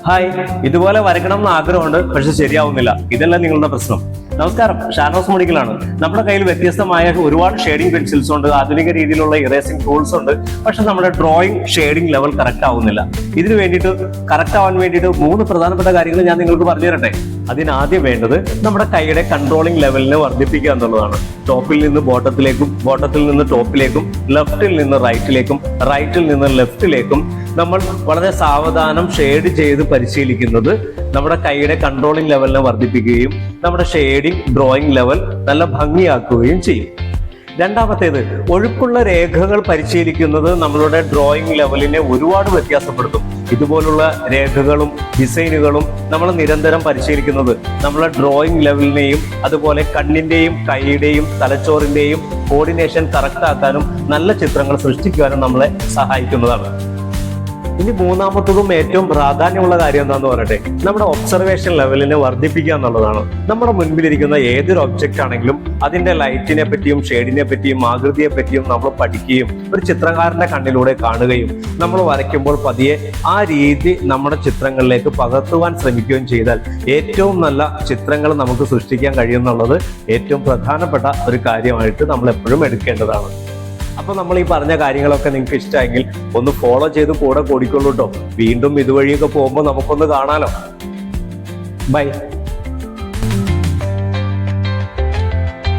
Hi, ഇതുപോലെ വരയ്ക്കണം എന്ന് ആഗ്രഹമുണ്ട്, പക്ഷെ ശരിയാവുന്നില്ല. ഇതല്ല നിങ്ങളുടെ പ്രശ്നം. നമസ്കാരം, ഷാനോസ് മുടിക്കലാണ്. നമ്മുടെ കയ്യിൽ വ്യത്യസ്തമായ ഒരുപാട് ഷെയ്ഡിംഗ് പെൻസിൽസ് ഉണ്ട്, ആധുനിക രീതിയിലുള്ള ഇറേസിംഗ് ടൂൾസ് ഉണ്ട്. പക്ഷെ നമ്മുടെ ഡ്രോയിങ് ഷെയ്ഡിംഗ് ലെവൽ കറക്റ്റ് ആവുന്നില്ല. ഇതിന് വേണ്ടിയിട്ട് കറക്റ്റ് ആവാൻ വേണ്ടിയിട്ട് 3 പ്രധാനപ്പെട്ട കാര്യങ്ങൾ ഞാൻ നിങ്ങൾക്ക് പറഞ്ഞു തരട്ടെ. അതിനാദ്യം വേണ്ടത് നമ്മുടെ കൈയുടെ കൺട്രോളിംഗ് ലെവലിനെ വർദ്ധിപ്പിക്കുക എന്നുള്ളതാണ്. ടോപ്പിൽ നിന്ന് ബോട്ടത്തിലേക്കും, ബോട്ടത്തിൽ നിന്ന് ടോപ്പിലേക്കും, ലെഫ്റ്റിൽ നിന്ന് റൈറ്റിലേക്കും, റൈറ്റിൽ നിന്ന് ലെഫ്റ്റിലേക്കും നമ്മൾ വളരെ സാവധാനം ഷെയ്ഡ് ചെയ്ത് പരിശീലിക്കുന്നത് നമ്മുടെ കൈയുടെ കൺട്രോളിംഗ് ലെവലിനെ വർദ്ധിപ്പിക്കുകയും നമ്മുടെ ഷെയ്ഡിംഗ് ഡ്രോയിങ് ലെവൽ നല്ല ഭംഗിയാക്കുകയും ചെയ്യും. രണ്ടാമത്തേത്, ഒഴുക്കുള്ള രേഖകൾ പരിശീലിക്കുന്നത് നമ്മളുടെ ഡ്രോയിങ് ലെവലിനെ ഒരുപാട് വ്യത്യാസപ്പെടുത്തും. ഇതുപോലുള്ള രേഖകളും ഡിസൈനുകളും നമ്മൾ നിരന്തരം പരിശീലിക്കുന്നത് നമ്മളെ ഡ്രോയിങ് ലെവലിനെയും അതുപോലെ കണ്ണിന്റെയും കൈയുടെയും തലച്ചോറിന്റെയും കോർഡിനേഷൻ കറക്റ്റ് ആക്കാനും നല്ല ചിത്രങ്ങൾ സൃഷ്ടിക്കുവാനും നമ്മളെ സഹായിക്കുന്നതാണ്. ഇനി മൂന്നാമത്തതും ഏറ്റവും പ്രാധാന്യമുള്ള കാര്യം എന്താന്ന് പറയട്ടെ, നമ്മുടെ ഒബ്സർവേഷൻ ലെവലിനെ വർദ്ധിപ്പിക്കുക എന്നുള്ളതാണ്. നമ്മുടെ മുൻപിലിരിക്കുന്ന ഏതൊരു ഒബ്ജക്റ്റ് ആണെങ്കിലും അതിന്റെ ലൈറ്റിനെ പറ്റിയും ഷെയ്ഡിനെ പറ്റിയും ആകൃതിയെ പറ്റിയും നമ്മൾ പഠിക്കുകയും ഒരു ചിത്രകാരന്റെ കണ്ണിലൂടെ കാണുകയും നമ്മൾ വരയ്ക്കുമ്പോൾ പതിയെ ആ രീതി നമ്മുടെ ചിത്രങ്ങളിലേക്ക് പകർത്തുവാൻ ശ്രമിക്കുകയും ചെയ്താൽ ഏറ്റവും നല്ല ചിത്രങ്ങൾ നമുക്ക് സൃഷ്ടിക്കാൻ കഴിയുമെന്നുള്ളത് ഏറ്റവും പ്രധാനപ്പെട്ട ഒരു കാര്യമായിട്ട് നമ്മൾ എപ്പോഴും എടുക്കേണ്ടതാണ്. അപ്പൊ നമ്മൾ ഈ പറഞ്ഞ കാര്യങ്ങളൊക്കെ നിങ്ങൾക്ക് ഇഷ്ടമായെങ്കിൽ ഒന്ന് ഫോളോ ചെയ്ത് കൂടെ കൂടിക്കൊള്ളൂ കേട്ടോ. വീണ്ടും ഇതുവഴിയൊക്കെ പോകുമ്പോൾ നമുക്കൊന്ന് കാണാലോ. ബൈ.